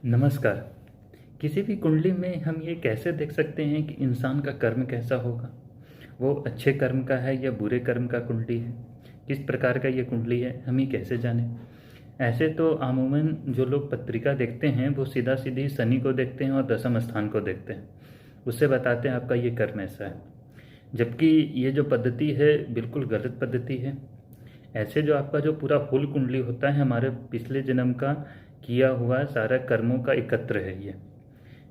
नमस्कार। किसी भी कुंडली में हम ये कैसे देख सकते हैं कि इंसान का कर्म कैसा होगा? वो अच्छे कर्म का है या बुरे कर्म का कुंडली है? किस प्रकार का ये कुंडली है, हम ये कैसे जानें? ऐसे तो अमूमन जो लोग पत्रिका देखते हैं वो सीधा सीधी शनि को देखते हैं और दशम स्थान को देखते हैं, उससे बताते हैं आपका ये कर्म ऐसा है। जबकि ये जो पद्धति है बिल्कुल गलत पद्धति है। ऐसे जो आपका जो पूरा फुल कुंडली होता है, हमारे पिछले जन्म का किया हुआ सारा कर्मों का एकत्र है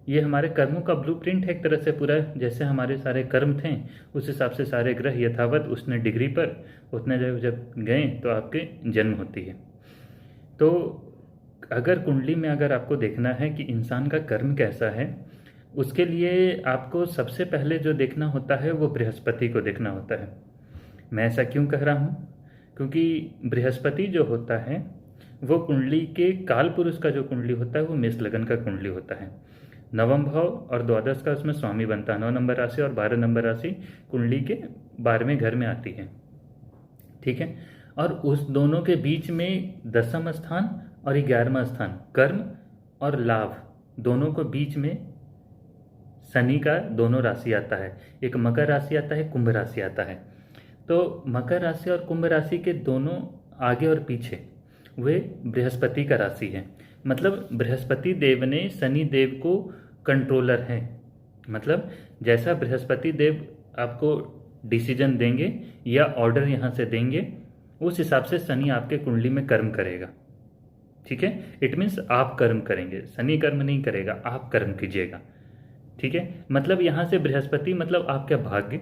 ये हमारे कर्मों का ब्लूप्रिंट है एक तरह से पूरा। जैसे हमारे सारे कर्म थे उस हिसाब से सारे ग्रह यथावत उसने डिग्री पर उतने जब जब गए तो आपके जन्म होती है। तो अगर कुंडली में अगर आपको देखना है कि इंसान का कर्म कैसा है, उसके लिए आपको सबसे पहले जो देखना होता है वो बृहस्पति को देखना होता है। मैं ऐसा क्यों कह रहा हूँ? क्योंकि बृहस्पति जो होता है वो कुंडली के काल पुरुष का जो कुंडली होता है वो मेष लगन का कुंडली होता है। नवम भाव और द्वादश का उसमें स्वामी बनता है। 9 नंबर राशि और 12 नंबर राशि कुंडली के 12वें घर में आती है, ठीक है। और उस दोनों के बीच में दसम स्थान और 11वां स्थान कर्म और लाभ, दोनों को बीच में शनि का दोनों राशि आता है। एक मकर राशि आता है, कुंभ राशि आता है। तो मकर राशि और कुंभ राशि के दोनों आगे और पीछे वे बृहस्पति का राशि है। मतलब बृहस्पति देव ने शनि देव को कंट्रोलर है। मतलब जैसा बृहस्पति देव आपको डिसीजन देंगे या ऑर्डर यहाँ से देंगे, उस हिसाब से शनि आपके कुंडली में कर्म करेगा, ठीक है। इट मीन्स आप कर्म करेंगे, शनि कर्म नहीं करेगा, आप कर्म कीजिएगा, ठीक है। मतलब यहाँ से बृहस्पति मतलब आपका भाग्य,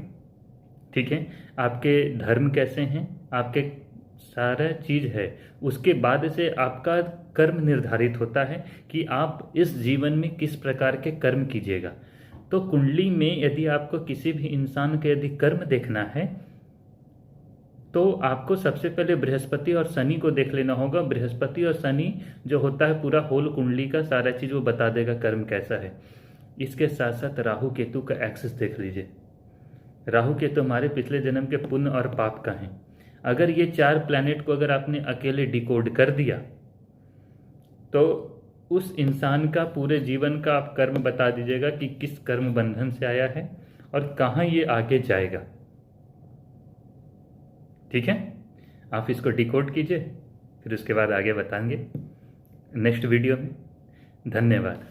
ठीक है, आपके धर्म कैसे हैं, आपके सारा चीज है। उसके बाद से आपका कर्म निर्धारित होता है कि आप इस जीवन में किस प्रकार के कर्म कीजिएगा। तो कुंडली में यदि आपको किसी भी इंसान के यदि कर्म देखना है तो आपको सबसे पहले बृहस्पति और शनि को देख लेना होगा। बृहस्पति और शनि जो होता है पूरा होल कुंडली का सारा चीज वो बता देगा कर्म कैसा है। इसके साथ साथ राहु केतु का एक्सिस देख लीजिए। राहु केतु हमारे पिछले जन्म के पुण्य और पाप का है। अगर ये 4 प्लैनेट को अगर आपने अकेले डिकोड कर दिया तो उस इंसान का पूरे जीवन का आप कर्म बता दीजिएगा कि किस कर्म बंधन से आया है और कहाँ ये आगे जाएगा, ठीक है। आप इसको डिकोड कीजिए, फिर उसके बाद आगे बताएंगे नेक्स्ट वीडियो में। धन्यवाद।